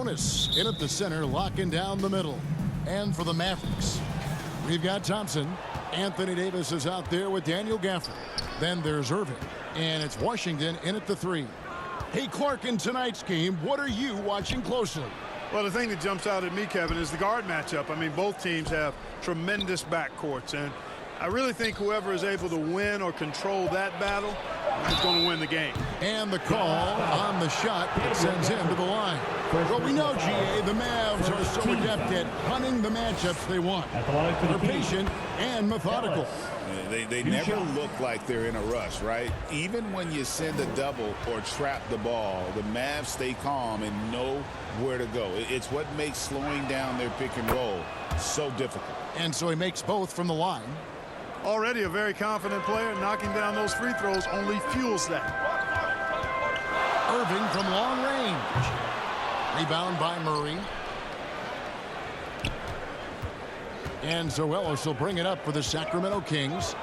Sabonis in at the center, locking down the middle. And for the Mavericks, we've got Thompson. Anthony Davis is out there with Daniel Gafford. Then there's Irving. And it's Washington in at the 3. Hey, Clark, in tonight's game, what are you watching closely? Well, the thing that jumps out at me, Kevin, is the guard matchup. I mean, both teams have tremendous backcourts, and I really think whoever is able to win or control that battle is going to win the game. And the call on the shot sends him to the line. Well, we know, GA, the Mavs are so adept at hunting the matchups they want. They're patient and methodical. They never look like they're in a rush, right? Even when you send a double or trap the ball, the Mavs stay calm and know where to go. It's what makes slowing down their pick and roll so difficult. And so he makes both from the line. Already a very confident player. Knocking down those free throws only fuels that. Irving from long range. Rebound by Murray. And so Ellis will bring it up for the Sacramento Kings.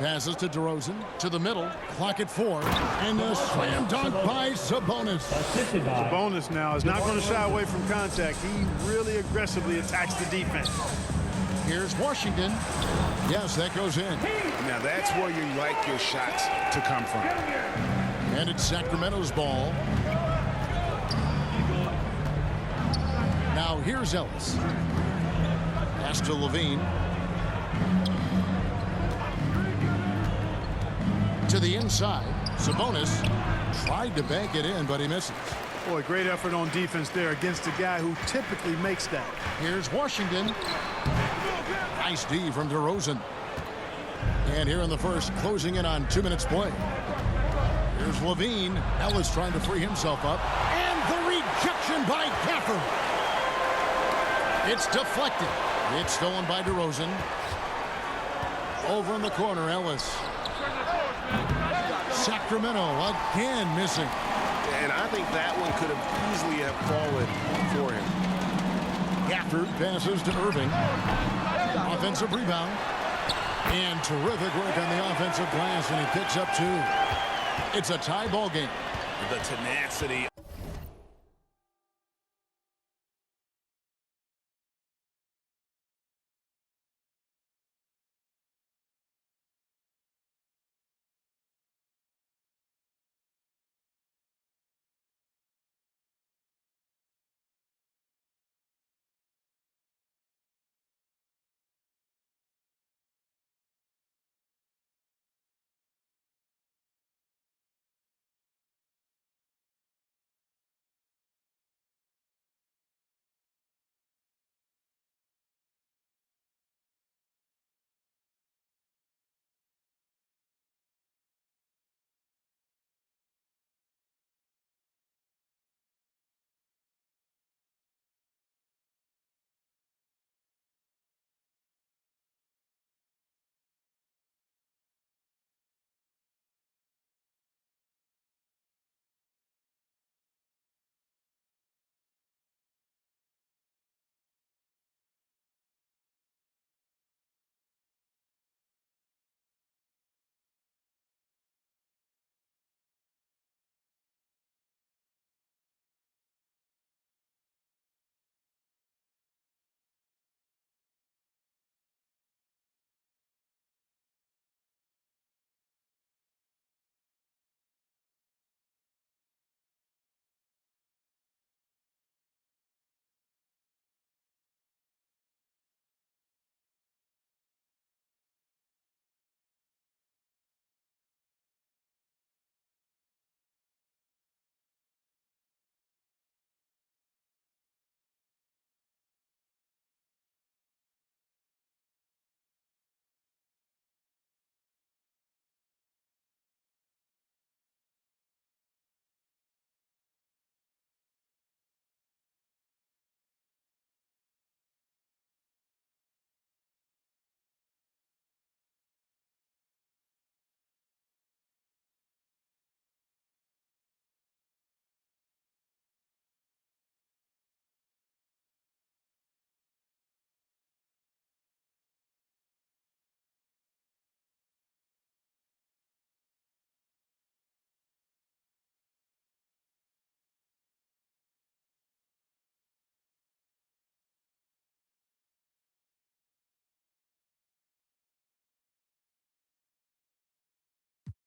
Passes to DeRozan, to the middle, clock at 4, and a slam dunk by Sabonis. Sabonis now is not going to shy away from contact. He really aggressively attacks the defense. Here's Washington. Yes, that goes in. Now that's where you like your shots to come from. And it's Sacramento's ball. Now here's Ellis. Pass to Levine. To the inside. Sabonis tried to bank it in, but he misses. Boy, great effort on defense there against a guy who typically makes that. Here's Washington. Nice D from DeRozan. And here in the first, closing in on 2 minutes play. Here's Levine. Ellis trying to free himself up. And the rejection by Gafford. It's deflected. It's stolen by DeRozan. Over in the corner, Ellis. Sacramento again missing. And I think that one could have easily have fallen for him. Gafford passes to Irving. Offensive rebound. And terrific work on the offensive glass, and he picks up 2. It's a tie ball game. The tenacity.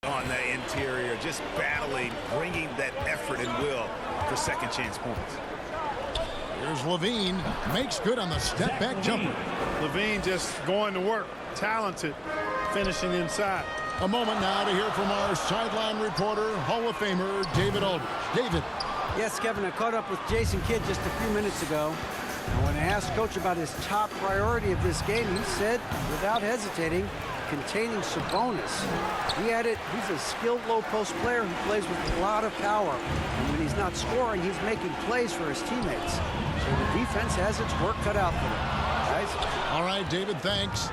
on the interior, just battling, bringing that effort and will for second chance points. Here's Levine. Makes good on the step-back jumper. Levine just going to work. Talented, finishing inside. A moment now to hear from our sideline reporter, Hall of Famer David Aldridge. David. Yes, Kevin, I caught up with Jason Kidd just a few minutes ago. And when I asked Coach about his top priority of this game, he said, without hesitating, containing Sabonis. He added, he's a skilled low-post player who plays with a lot of power. And when he's not scoring, he's making plays for his teammates. So the defense has its work cut out for them. Guys? All right, David, thanks.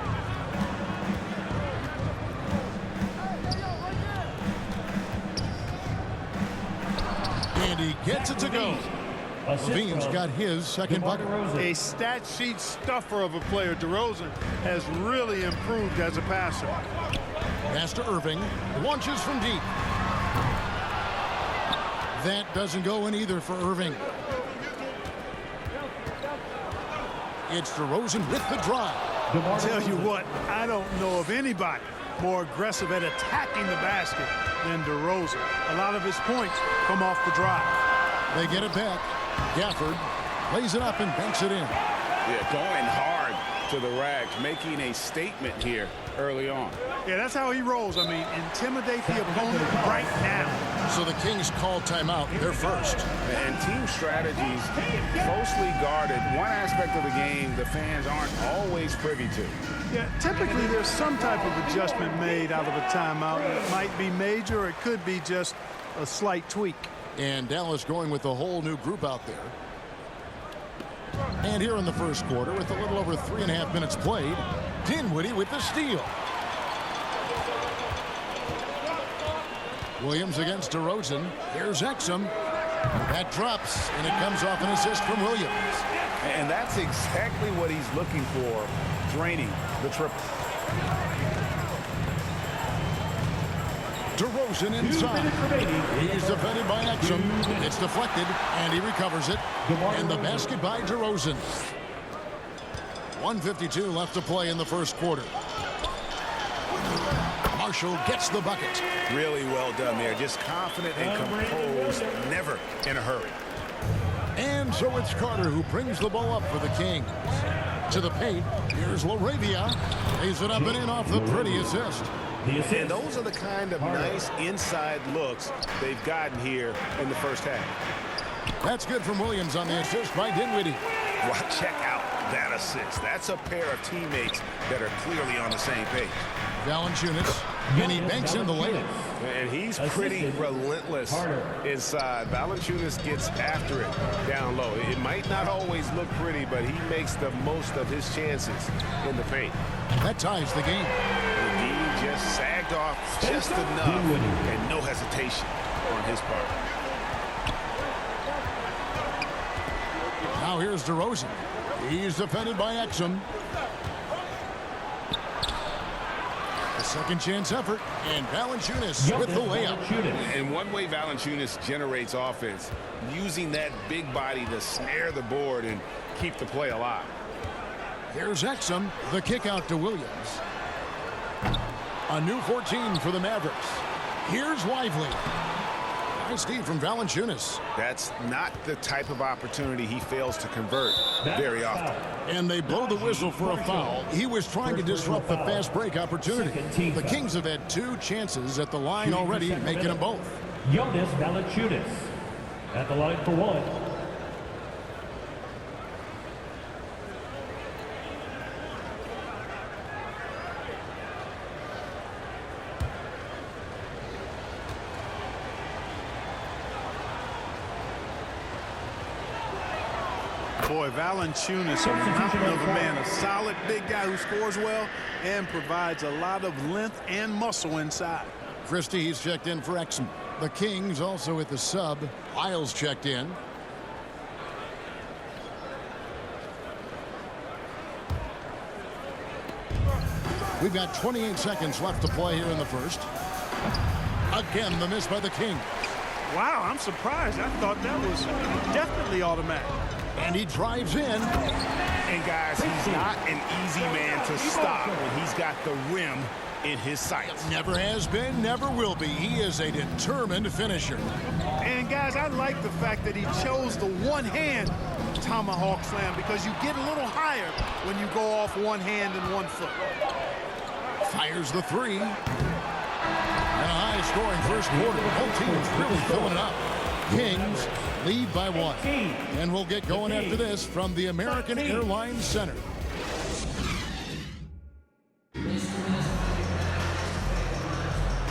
And he gets it to go. Levine's got his second bucket. A stat sheet stuffer of a player. DeRozan has really improved as a passer. Pass to Irving. Launches from deep. That doesn't go in either for Irving. It's DeRozan with the drive. I'll tell you what, I don't know of anybody more aggressive at attacking the basket than DeRozan. A lot of his points come off the drive. They get it back. Gafford lays it up and banks it in. Yeah, going hard to the rack, making a statement here early on. Yeah, that's how he rolls. I mean, intimidate the opponent right now. So the Kings call timeout. They're first. And team strategies closely guarded. One aspect of the game the fans aren't always privy to. Yeah, typically there's some type of adjustment made out of a timeout. It might be major or it could be just a slight tweak. And Dallas going with a whole new group out there. And here in the first quarter, with a little over 3.5 minutes played, Dinwiddie with the steal. Williams against DeRozan. Here's Exum. That drops, and it comes off an assist from Williams. And that's exactly what he's looking for, draining the triple. DeRozan inside. He's defended by Exum. It's deflected, and he recovers it. And the basket by DeRozan. 1:52 left to play in the first quarter. Marshall gets the bucket. Really well done there. Just confident and composed, never in a hurry. And so it's Carter who brings the ball up for the Kings. To the paint. Here's LaRavia. Lays it up and in off the pretty assist. And those are the kind of nice inside looks they've gotten here in the first half. That's good from Williams on the assist by Dinwiddie. Well, check out that assist. That's a pair of teammates that are clearly on the same page. Valanciunas, and he banks in the layup. And he's pretty relentless inside. Valanciunas gets after it down low. It might not always look pretty, but he makes the most of his chances in the paint. That ties the game. He just sagged off just enough, and no hesitation on his part. Now here's DeRozan. He's defended by Exum. A second chance effort, and Valanciunas with the layup. And one way Valanciunas generates offense, using that big body to snare the board and keep the play alive. Here's Exum, the kick out to Williams. A new 14 for the Mavericks. Here's Lively. Nice D from Valanciunas. That's not the type of opportunity he fails to convert very often. And they blow the whistle for a foul. He was trying to disrupt the fast break opportunity. The Kings have had 2 chances at the line already, making them both. Jonas Valanciunas at the line for 1. Boy, Valanciunas, a mountain of a man, a solid big guy who scores well and provides a lot of length and muscle inside. Christie, he's checked in for Exum. The Kings also at the sub. Isles checked in. We've got 28 seconds left to play here in the first. Again, the miss by the Kings. Wow, I'm surprised. I thought that was definitely automatic. And he drives in. And guys, he's not an easy man to stop when he's got the rim in his sights. Never has been, never will be. He is a determined finisher. And guys, I like the fact that he chose the one-hand tomahawk slam because you get a little higher when you go off one hand and one foot. Fires the three. And a high-scoring first quarter. Both teams really filling it up. Kings lead by 1. And we'll get going after this from the American Airlines Center.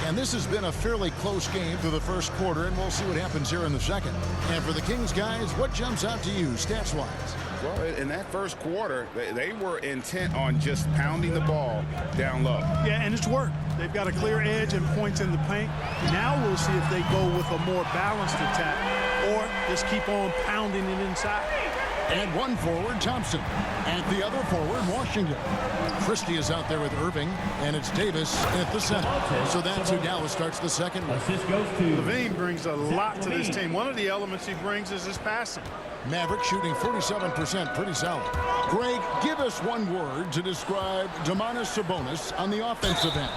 And this has been a fairly close game through the first quarter, and we'll see what happens here in the second. And for the Kings guys, what jumps out to you stats-wise? Well, in that first quarter, they were intent on just pounding the ball down low. Yeah, and it's worked. They've got a clear edge and points in the paint. Now we'll see if they go with a more balanced attack or just keep on pounding it inside. And one forward, Thompson. And the other forward, Washington. Christie is out there with Irving, and it's Davis at the center. So that's who Dallas starts the second with. Assist goes to Levine brings a lot to this team. One of the elements he brings is his passing. Mavericks shooting 47%, pretty solid. Greg, give us one word to describe Domantas Sabonis on the offensive end.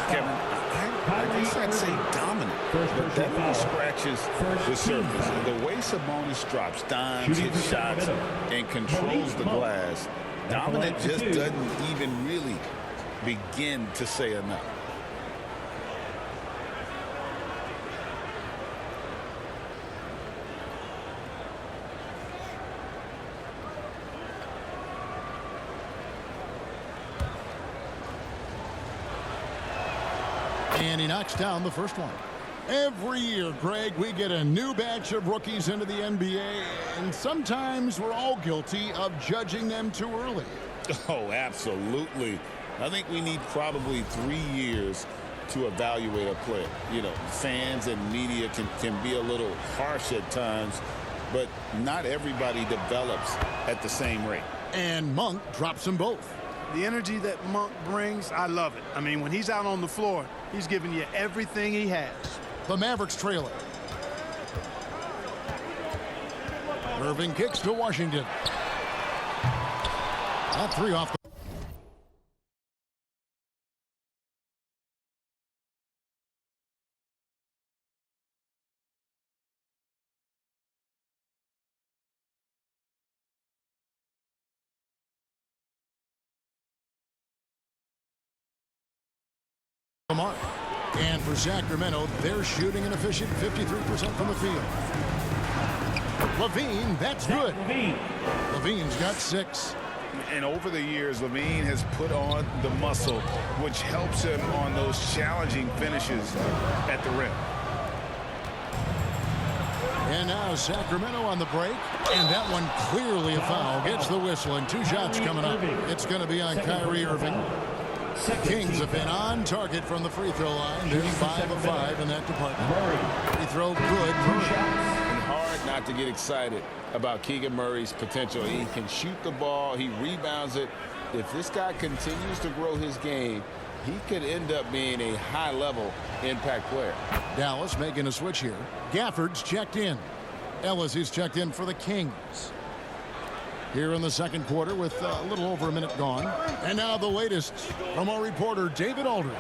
Kevin, I guess I'd say dominant. But that really scratches the surface. The way Sabonis drops dimes, hits shots, and controls the glass, dominant just doesn't even really begin to say enough. And he knocks down the first one. Every year, Greg, we get a new batch of rookies into the NBA, and sometimes we're all guilty of judging them too early. Oh, absolutely. I think we need probably 3 years to evaluate a player. You know, fans and media can be a little harsh at times, but not everybody develops at the same rate. And Monk drops them both. The energy that Monk brings, I love it. I mean, when he's out on the floor, he's giving you everything he has. The Mavericks trail it. Irving kicks to Washington. That three off the mark. And for Sacramento, they're shooting an efficient 53% from the field. Levine, that's good. Levine's got 6. And over the years, Levine has put on the muscle, which helps him on those challenging finishes at the rim. And now Sacramento on the break. And that one clearly a foul. Gets the whistle, and 2 shots coming up. It's going to be on Kyrie Irving. Kings have been on target from the free throw line. There's 5 of 5 in that department. Free throw good. And hard not to get excited about Keegan Murray's potential. He can shoot the ball. He rebounds it. If this guy continues to grow his game, he could end up being a high-level impact player. Dallas making a switch here. Gafford's checked in. Ellis is checked in for the Kings. Here in the second quarter with a little over a minute gone. And now the latest from our reporter, David Aldridge.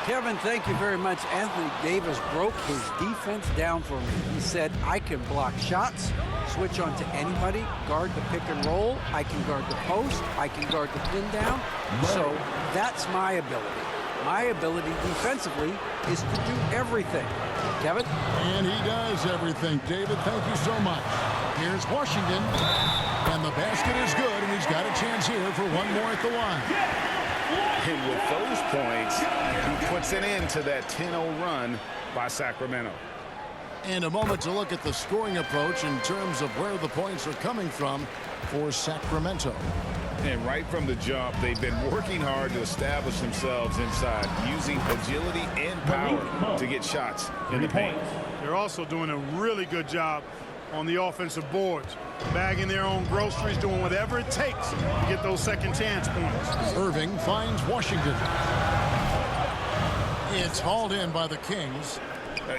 Kevin, thank you very much. Anthony Davis broke his defense down for me. He said, I can block shots, switch on to anybody, guard the pick and roll, I can guard the post, I can guard the pin down. So that's my ability. My ability defensively is to do everything. Kevin? And he does everything. David, thank you so much. Here's Washington. And the basket is good, and he's got a chance here for one more at the line. And with those points, he puts an end to that 10-0 run by Sacramento. And a moment to look at the scoring approach in terms of where the points are coming from for Sacramento. And right from the jump, they've been working hard to establish themselves inside, using agility and power to get shots in the paint. They're also doing a really good job on the offensive boards, bagging their own groceries, doing whatever it takes to get those second chance points. Irving finds Washington. It's hauled in by the Kings.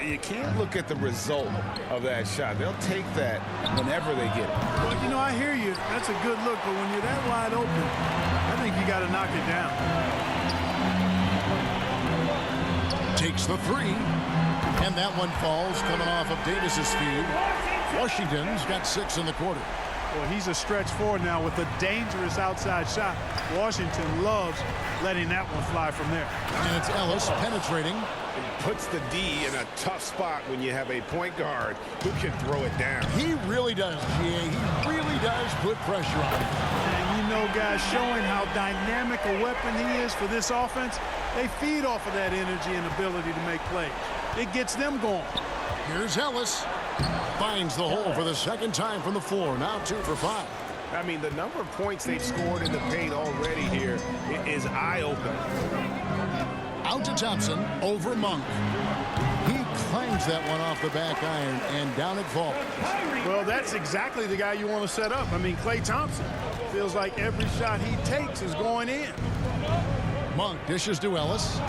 You can't look at the result of that shot. They'll take that whenever they get it. Well, you know, I hear you. That's a good look, but when you're that wide open, I think you got to knock it down. Takes the three. And that one falls coming off of Davis's feed. Washington's got 6 in the quarter. Well, he's a stretch forward now with a dangerous outside shot. Washington loves letting that one fly from there. And it's Ellis penetrating. It puts the D in a tough spot when you have a point guard who can throw it down. He really does, GA. He really does put pressure on him. And you know, guys, showing how dynamic a weapon he is for this offense, they feed off of that energy and ability to make plays. It gets them going. Here's Ellis. Finds the hole for the second time from the floor. Now 2 for 5. I mean, the number of points they've scored in the paint already here is eye-opening. Out to Thompson, over Monk. He clangs that one off the back iron, and down it falls. Well, that's exactly the guy you want to set up. I mean, Klay Thompson feels like every shot he takes is going in. Monk dishes to Ellis.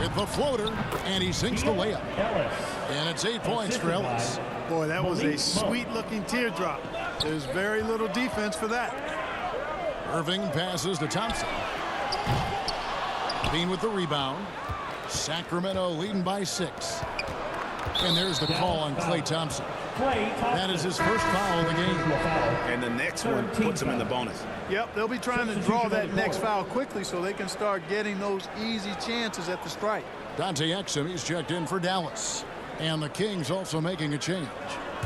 With the floater, and he sinks the layup. And it's 8 points for Ellis. Boy, that was a sweet-looking teardrop. There's very little defense for that. Irving passes to Thompson. Bean with the rebound. Sacramento leading by 6. And there's the call on Klay Thompson. That is his first foul of the game. And the next one puts him in the bonus. Yep, they'll be trying to draw that next foul quickly so they can start getting those easy chances at the strike. Dante Exum, he's checked in for Dallas. And the Kings also making a change.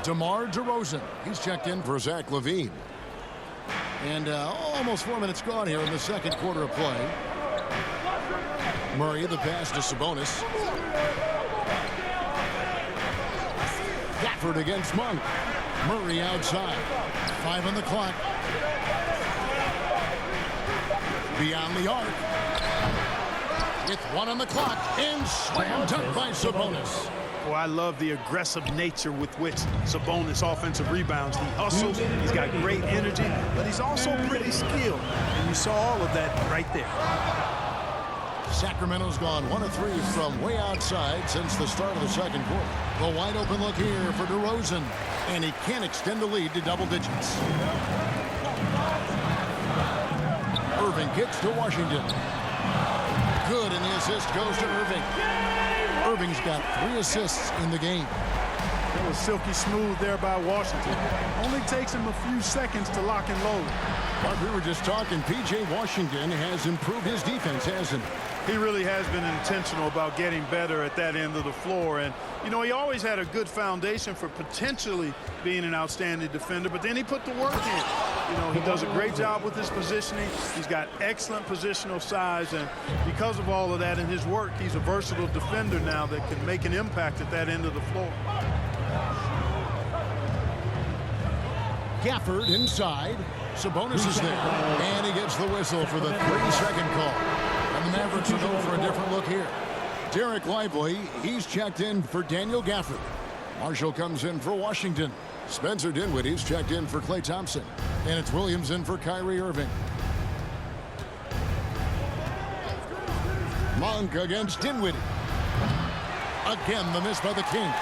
DeMar DeRozan, he's checked in for Zach LaVine. And almost 4 minutes gone here in the second quarter of play. Murray, the pass to Sabonis. Gafford against Monk. Murray outside. 5 on the clock. Beyond the arc. With 1 on the clock. And slam dunk by Sabonis. Boy, I love the aggressive nature with which Sabonis offensive rebounds. He hustles, he's got great energy, but he's also pretty skilled. And you saw all of that right there. Sacramento's gone 1 of 3 from way outside since the start of the second quarter. The wide open look here for DeRozan. And he can't extend the lead to double digits. Irving kicks to Washington. Good, and the assist goes to Irving. Irving's got 3 assists in the game. It was silky smooth there by Washington. Only takes him a few seconds to lock and load. Mark, we were just talking. P.J. Washington has improved his defense, hasn't he? He really has been intentional about getting better at that end of the floor. And, you know, he always had a good foundation for potentially being an outstanding defender, but then he put the work in. You know, he does a great job with his positioning. He's got excellent positional size, and because of all of that in his work, he's a versatile defender now that can make an impact at that end of the floor. Gafford inside. Sabonis is there, and he gets the whistle for the 3-second call. And the Mavericks will go for a different look here. Derek Lively, he's checked in for Daniel Gafford. Marshall comes in for Washington. Spencer Dinwiddie's checked in for Klay Thompson. And it's Williams in for Kyrie Irving. Monk against Dinwiddie. Again, the miss by the Kings.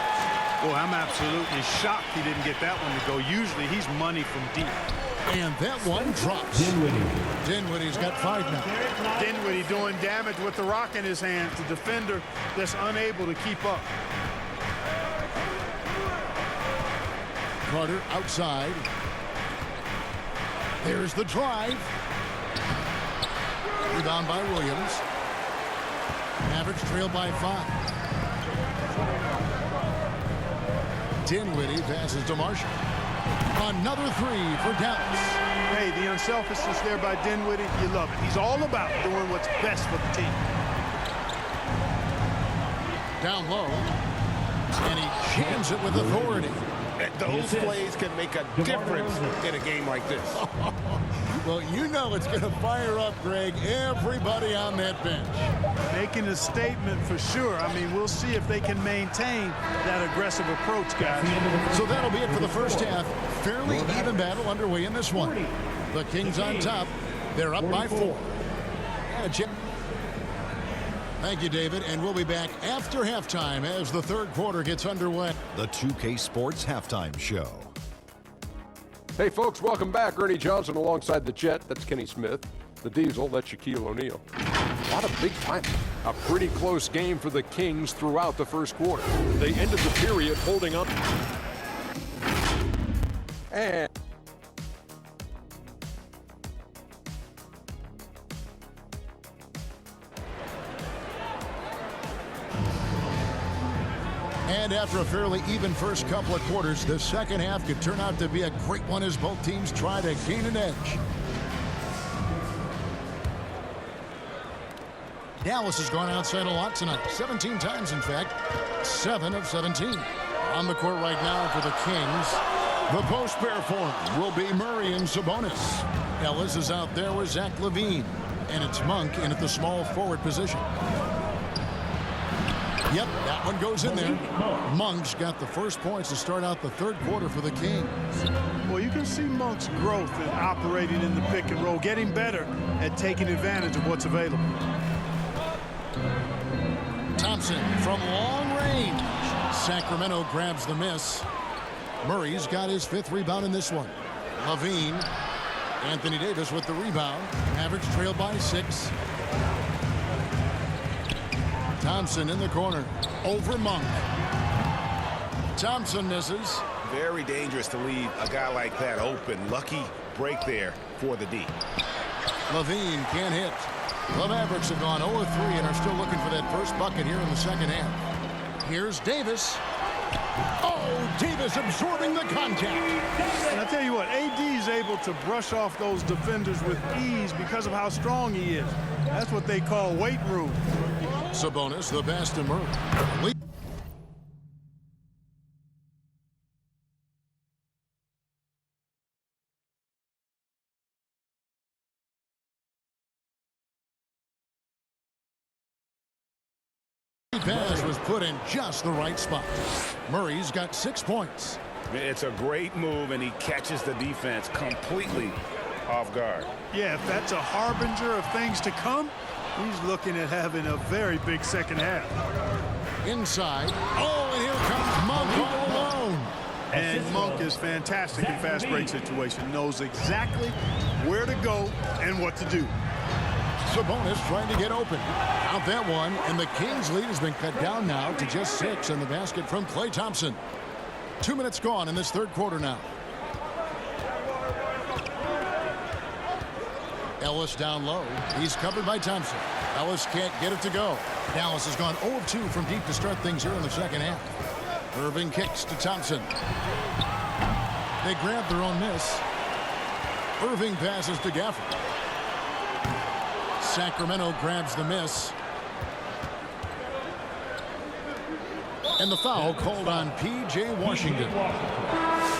Well, I'm absolutely shocked he didn't get that one to go. Usually he's money from deep. And that one drops. Dinwiddie's got 5 now. Dinwiddie doing damage with the rock in his hand. The defender that's unable to keep up. Carter outside. There's the drive. Rebound by Williams. Mavericks trail by 5. Dinwiddie passes to Marshall. Another 3 for Dallas. Hey, the unselfishness there by Dinwiddie, you love it. He's all about doing what's best for the team. Down low. And he jams it with authority. Those plays can make a difference in a game like this. Well, you know it's going to fire up, Greg, everybody on that bench. Making a statement for sure. I mean, we'll see if they can maintain that aggressive approach, guys. So that'll be it for the first half. Fairly even battle underway in this one. The Kings on top. They're up by 4. And a chip. Thank you, David, and we'll be back after halftime as the third quarter gets underway. The 2K Sports Halftime Show. Hey, folks, welcome back. Ernie Johnson alongside the Jet. That's Kenny Smith. The Diesel, that's Shaquille O'Neal. A lot of big time. A pretty close game for the Kings throughout the first quarter. They ended the period holding up. And after a fairly even first couple of quarters, the second half could turn out to be a great one as both teams try to gain an edge. Dallas has gone outside a lot tonight, 17 times in fact, 7 of 17. On the court right now for the Kings, the post pair form will be Murray and Sabonis. Ellis is out there with Zach LaVine, and it's Monk in at the small forward position. Yep, that one goes in there. Monk's got the first points to start out the third quarter for the Kings. Well, you can see Monk's growth in operating in the pick and roll, getting better at taking advantage of what's available. Thompson from long range. Sacramento grabs the miss. Murray's got his 5th rebound in this one. LaVine. Anthony Davis with the rebound. Mavericks trailed by 6. Thompson in the corner. Over Monk. Thompson misses. Very dangerous to leave a guy like that open. Lucky break there for the D. LaVine can't hit. The Mavericks have gone 0-3 and are still looking for that first bucket here in the second half. Here's Davis. Oh, Davis absorbing the contact. And I tell you what, AD is able to brush off those defenders with ease because of how strong he is. That's what they call weight room. Sabonis, the pass to Murray. Pass was put in just the right spot. Murray's got 6 points. It's a great move, and he catches the defense completely off guard. Yeah, if that's a harbinger of things to come, he's looking at having a very big second half. Inside. Oh, and here comes Monk all alone. And Monk is fantastic in fast break situation. Knows exactly where to go and what to do. Sabonis trying to get open. Out that one, and the Kings' lead has been cut down now to just 6 on the basket from Klay Thompson. 2 minutes gone in this third quarter now. Ellis down low. He's covered by Thompson. Ellis can't get it to go. Dallas has gone 0 of 2 from deep to start things here in the second half. Irving kicks to Thompson. They grab their own miss. Irving passes to Gafford. Sacramento grabs the miss. And the foul called on P.J. Washington.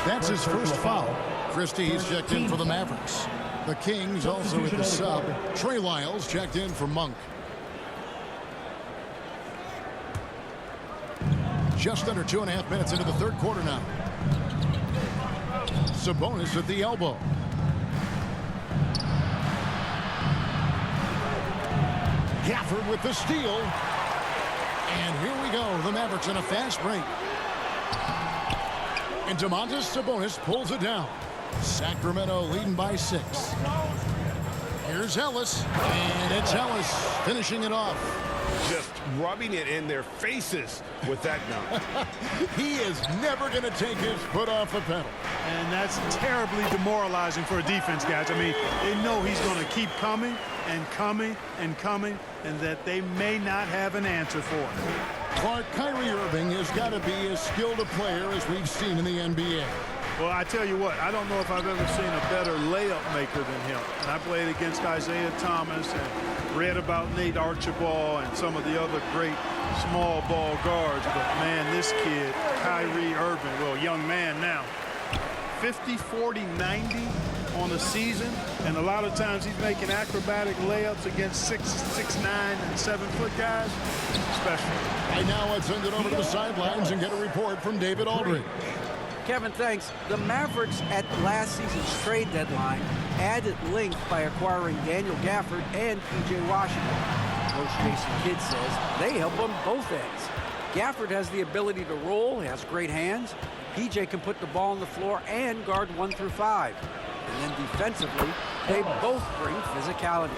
That's his first foul. Christie's checked in for the Mavericks. The Kings also with the sub. Trey Lyles checked in for Monk. Just under 2.5 minutes into the third quarter now. Sabonis at the elbow. Gafford with the steal. And here we go. The Mavericks in a fast break. And Domantas Sabonis pulls it down. Sacramento leading by 6. Here's Ellis. And it's Ellis finishing it off. Just rubbing it in their faces with that dunk. He is never going to take his foot off the pedal. And that's terribly demoralizing for a defense, guys. I mean, they know he's going to keep coming and coming and coming, and that they may not have an answer for it. Clark, Kyrie Irving has got to be as skilled a player as we've seen in the NBA. Well, I tell you what, I don't know if I've ever seen a better layup maker than him. And I played against Isaiah Thomas and read about Nate Archibald and some of the other great small ball guards. But, man, this kid, Kyrie Irving, well, young man now, 50, 40, 90 on the season. And a lot of times he's making acrobatic layups against 6'9", and 7-foot guys. Special. Right now, let's send it over to the sidelines and get a report from David Aldridge. Kevin, thanks. The Mavericks at last season's trade deadline added length by acquiring Daniel Gafford and P.J. Washington. Coach Jason Kidd says they help on both ends. Gafford has the ability to roll, has great hands. P.J. can put the ball on the floor and guard 1 through 5. And then defensively, they both bring physicality.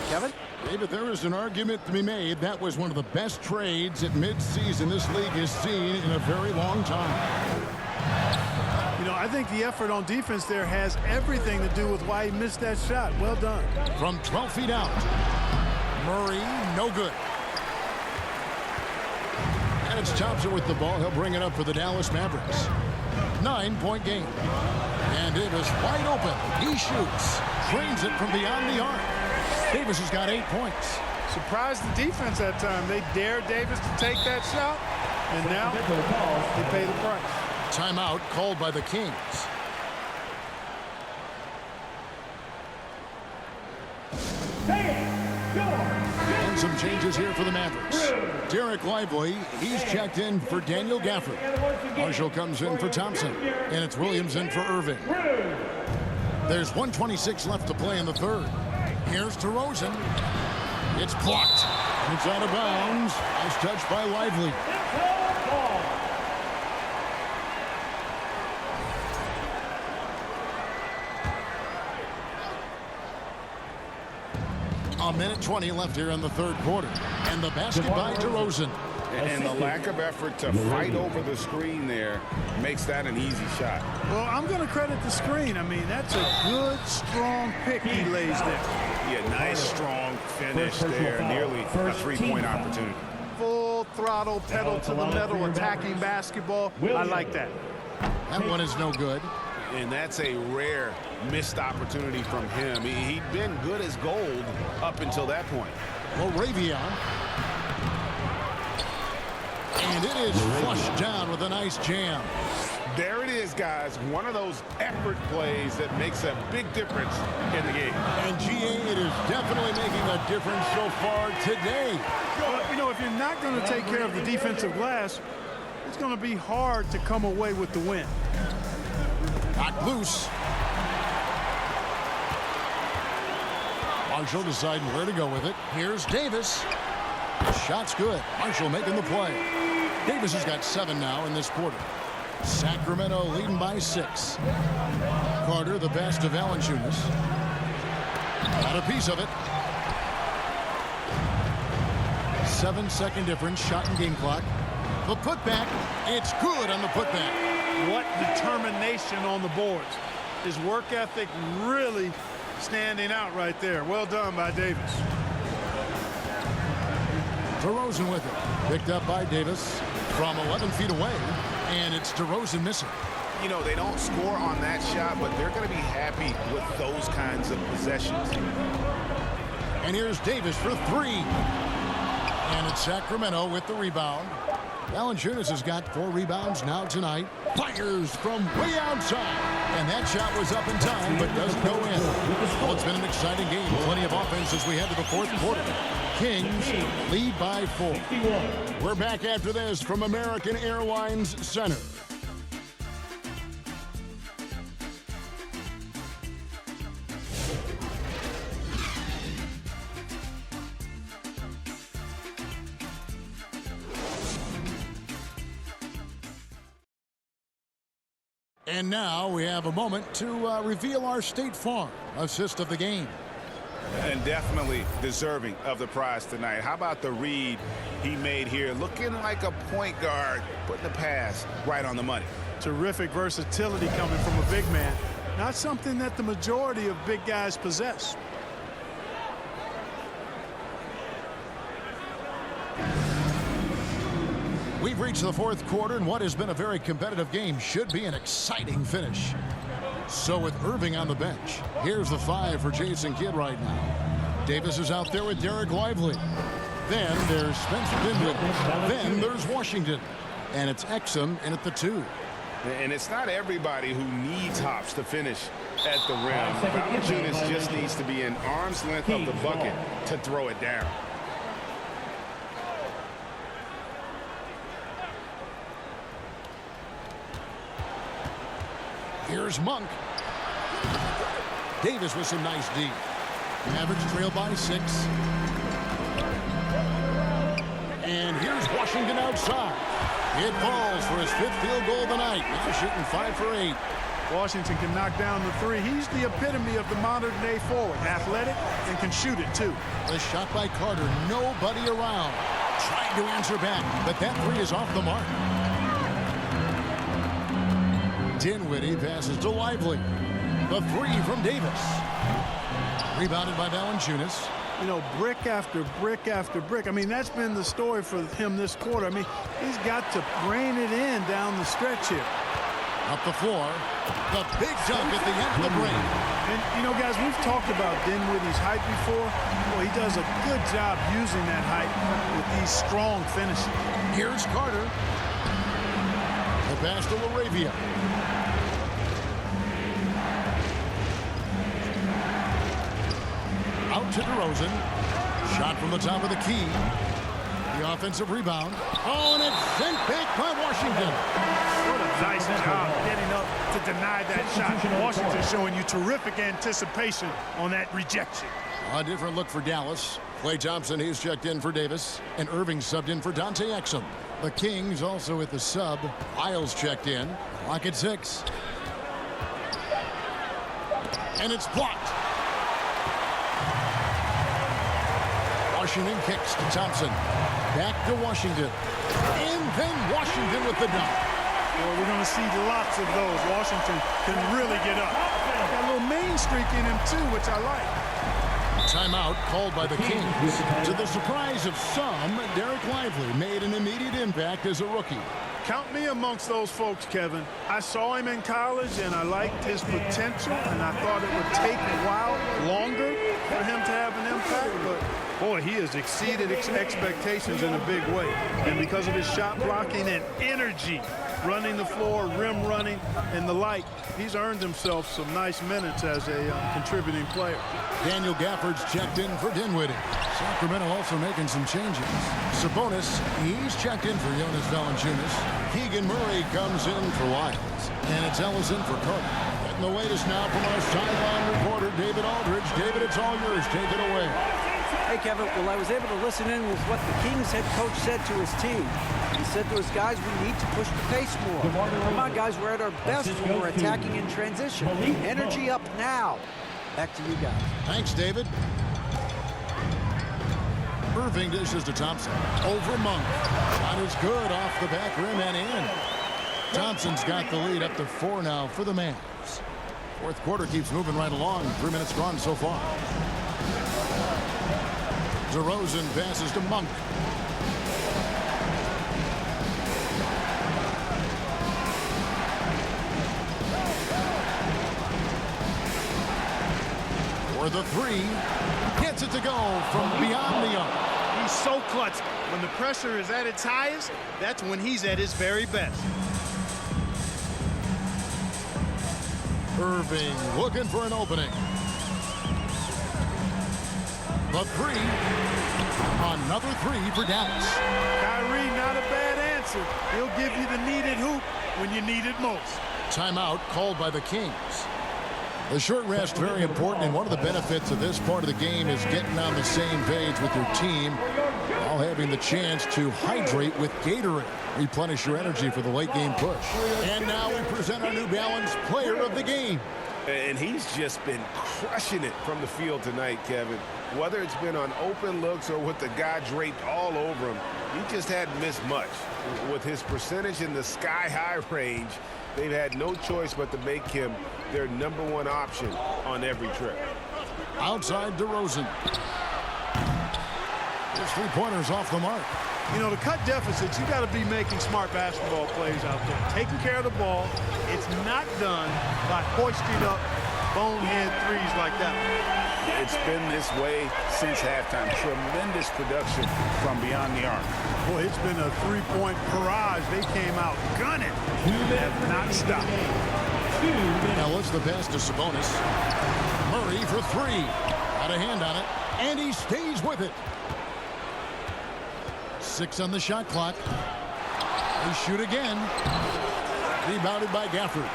Kevin? David, there is an argument to be made. That was one of the best trades at midseason this league has seen in a very long time. You know, I think the effort on defense there has everything to do with why he missed that shot. Well done. From 12 feet out. Murray, no good. And it's Thompson with the ball. He'll bring it up for the Dallas Mavericks. 9-point game. And Davis wide open. He shoots. Drains it from beyond the arc. Davis has got 8 points. Surprised the defense that time. They dared Davis to take that shot, and now they pay the price. Timeout called by the Kings. And some changes here for the Mavericks. Derek Lively, he's checked in for Daniel Gafford. Marshall comes in for Thompson, and it's Williams in for Irving. There's 1:26 left to play in the third. Here's DeRozan. It's blocked. It's out of bounds. Nice touch by Lively. A minute 20 left here in the third quarter. And the basket by DeRozan. And the lack of effort to fight over the screen there makes that an easy shot. Well, I'm going to credit the screen. I mean, that's a good, strong pick he lays there. Yeah, nice, strong finish there. Nearly a three-point opportunity. Full throttle, pedal to the metal, attacking basketball. I like that. That one is no good. And that's a rare missed opportunity from him. He'd been good as gold up until that point. Moravia. And it is flushed down with a nice jam. There it is, guys. One of those effort plays that makes a big difference in the game. And GA, it is definitely making a difference so far today. Well, you know, if you're not going to take care of the defensive glass, it's going to be hard to come away with the win. Knocked loose. Marshall deciding where to go with it. Here's Davis. The shot's good. Marshall making the play. Davis has got 7 now in this quarter. Sacramento leading by 6. Carter, the pass to Valanciunas. Got a piece of it. 7-second difference. Shot and game clock. The putback. It's good on the putback. What determination on the boards. His work ethic really standing out right there. Well done by Davis. DeRozan with it. Picked up by Davis from 11 feet away. And it's DeRozan missing. You know, they don't score on that shot, but they're going to be happy with those kinds of possessions. And here's Davis for 3. And it's Sacramento with the rebound. Valanciunas has got 4 rebounds now tonight. Fires from way outside. And that shot was up in time, but doesn't go in. Well, it's been an exciting game. Plenty of offense as we head to the fourth quarter. Kings lead by 4. We're back after this from American Airlines Center. And now we have a moment to reveal our State Farm assist of the game. And definitely deserving of the prize tonight. How about the read he made here? Looking like a point guard, putting the pass right on the money. Terrific versatility coming from a big man. Not something that the majority of big guys possess. We've reached the fourth quarter, and what has been a very competitive game should be an exciting finish. So with Irving on the bench, here's the 5 for Jason Kidd right now. Davis is out there with Derek Lively. Then there's Spencer Dinwiddie. Then there's Washington. And it's Exum in at the 2. And it's not everybody who needs hops to finish at the rim. Valanciunas just needs to be an arm's length of the bucket to throw it down. Here's Monk. Davis with some nice D. Mavericks trail by 6. And here's Washington outside. It falls for his 5th field goal of the night. Now shooting 5 for 8. Washington can knock down the three. He's the epitome of the modern-day forward. Athletic and can shoot it, too. The shot by Carter. Nobody around. Trying to answer back, but that three is off the mark. Dinwiddie passes to Lively. The three from Davis. Rebounded by Valanciunas. You know, brick after brick after brick. I mean, that's been the story for him this quarter. I mean, he's got to rein it in down the stretch here. Up the floor. The big dunk at the end of the break. And, you know, guys, we've talked about Dinwiddie's height before. Well, he does a good job using that height with these strong finishes. Here's Carter. The pass to Laravia. Out to DeRozan. Shot from the top of the key. The offensive rebound. Oh, and it's sent back by Washington. What a nice job getting up to deny that shot. Washington showing you terrific anticipation on that rejection. A different look for Dallas. Klay Thompson, he's checked in for Davis. And Irving subbed in for Dante Exum. The Kings also with the sub. Isles checked in. Clock at 6. And it's blocked. Washington kicks to Thompson. Back to Washington. And then Washington with the dunk. Well, we're going to see lots of those. Washington can really get up. Got a little main streak in him, too, which I like. Timeout called by the Kings. To the surprise of some, Derek Lively made an immediate impact as a rookie. Count me amongst those folks, Kevin. I saw him in college, and I liked his potential, and I thought it would take a while longer for him to have an impact, but boy, he has exceeded expectations in a big way. And because of his shot blocking and energy, running the floor, rim running, and the like, he's earned himself some nice minutes as a contributing player. Daniel Gafford's checked in for Dinwiddie. Sacramento also making some changes. Sabonis, he's checked in for Jonas Valanciunas. Keegan Murray comes in for Lyles. And it's Ellis in for Carter. Getting the latest now from our sideline reporter, David Aldridge. David, it's all yours. Take it away. Hey, Kevin, well, I was able to listen in with what the Kings head coach said to his team. He said to his guys, we need to push the pace more. Come on, guys, we're at our best when we're attacking in transition. Energy up now. Back to you guys. Thanks, David. Irving dishes to Thompson. Over Monk. Shot is good off the back rim and in. Thompson's got the lead up to 4 now for the Mavs. Fourth quarter keeps moving right along. 3 minutes gone so far. DeRozan passes to Monk. For the three. Gets it to go from beyond the arc. He's so clutch. When the pressure is at its highest, that's when he's at his very best. Irving looking for an opening. The three. Another three for Dallas. Kyrie, not a bad answer. He'll give you the needed hoop when you need it most. Timeout called by the Kings. The short rest very important, and one of the benefits of this part of the game is getting on the same page with your team while having the chance to hydrate with Gatorade. Replenish your energy for the late game push. And now we present our New Balance player of the game. And he's just been crushing it from the field tonight, Kevin. Whether it's been on open looks or with the guy draped all over him, he just hadn't missed much. With his percentage in the sky-high range, they've had no choice but to make him their #1 option on every trip. Outside DeRozan. His three-pointers off the mark. You know, to cut deficits, you got to be making smart basketball plays out there. Taking care of the ball. It's not done by hoisting up bonehead threes like that. It's been this way since halftime. Tremendous production from beyond the arc. Boy, it's been a three-point barrage. They came out gunning. They have not stopped. Ellis the pass to Sabonis. Murray for three. Got a hand on it, and he stays with it. 6 on the shot clock. They shoot again. Rebounded by Gafford.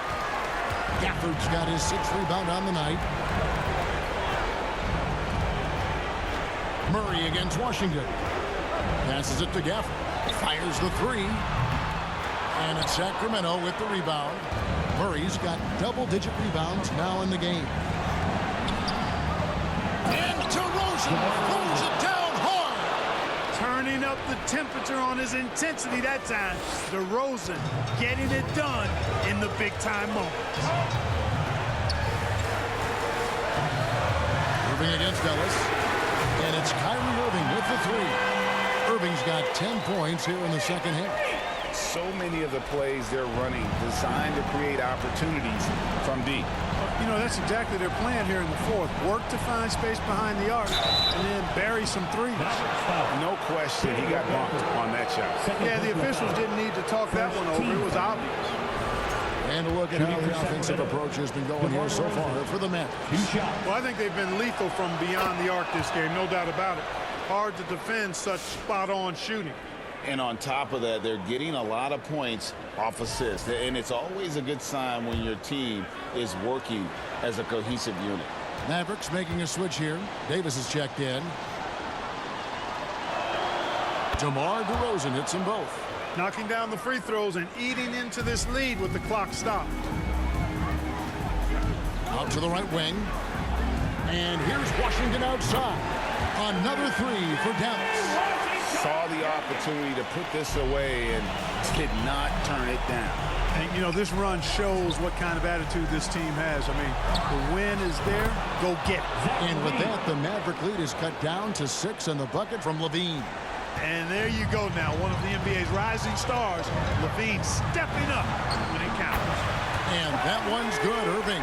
Gafford's got his 6th rebound on the night. Murray against Washington. Passes it to Gafford. Fires the three. And it's Sacramento with the rebound. Murray's got double-digit rebounds now in the game. And DeRozan throws it down hard. Turning up the temperature on his intensity that time. DeRozan getting it done in the big-time moments. Irving against Ellis. And it's Kyrie Irving with the three. Irving's got 10 points here in the second half. So many of the plays they're running designed to create opportunities from deep. You know, that's exactly their plan here in the fourth. Work to find space behind the arc and then bury some threes. No question he got bumped on that shot. Yeah, the officials didn't need to talk that one over. It was obvious. And a look at how the offensive approach has been going here so far for the Mavericks. Well, I think they've been lethal from beyond the arc this game, no doubt about it. Hard to defend such spot-on shooting. And on top of that, they're getting a lot of points off assists. And it's always a good sign when your team is working as a cohesive unit. Mavericks making a switch here. Davis is checked in. DeMar DeRozan hits them both. Knocking down the free throws and eating into this lead with the clock stopped. Out to the right wing. And here's Washington outside. Another three for Dallas. Saw the opportunity to put this away and did not turn it down. And, you know, this run shows what kind of attitude this team has. I mean, the win is there. Go get it. And with that, the Maverick lead is cut down to 6 in the bucket from Levine. And there you go now. One of the NBA's rising stars, Levine, stepping up when it counts. And that one's good, Irving.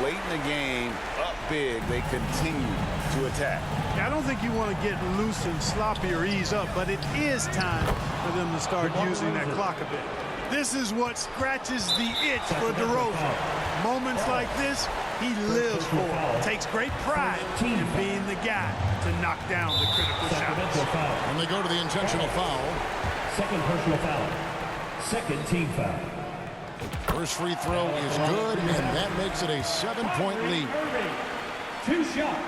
Late in the game, up big, they continue to attack. I don't think you want to get loose and sloppy or ease up, but it is time for them to start using that clock a bit. This is what scratches the itch for DeRozan. Moments like this, he lives for it. Takes great pride in being the guy to knock down the critical shots. And they go to the intentional foul. Second personal foul. Second team foul. First free throw is good, and that makes it a 7-point lead. 2 shots.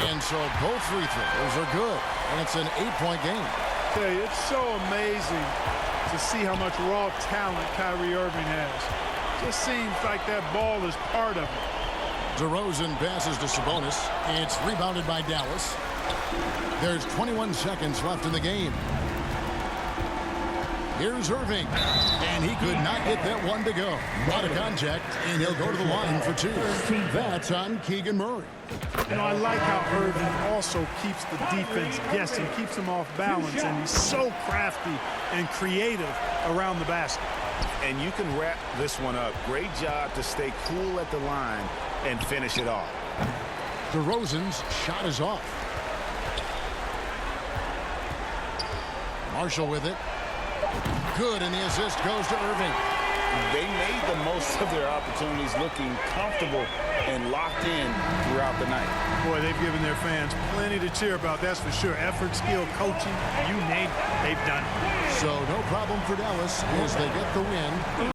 And so both free throws are good, and it's an 8-point game. I tell you, it's so amazing to see how much raw talent Kyrie Irving has. Just seems like that ball is part of it. DeRozan passes to Sabonis. It's rebounded by Dallas. There's 21 seconds left in the game. Here's Irving, and he could not get that one to go. Out of contact, and he'll go to the line for 2. That's on Keegan Murray. You know, I like how Irving also keeps the defense guessing, keeps them off balance, and he's so crafty and creative around the basket. And you can wrap this one up. Great job to stay cool at the line and finish it off. DeRozan's shot is off. Marshall with it. Good, and the assist goes to Irving. They made the most of their opportunities, looking comfortable and locked in throughout the night. Boy, they've given their fans plenty to cheer about, that's for sure. Effort, skill, coaching, you name it, they've done it. So no problem for Dallas as they get the win.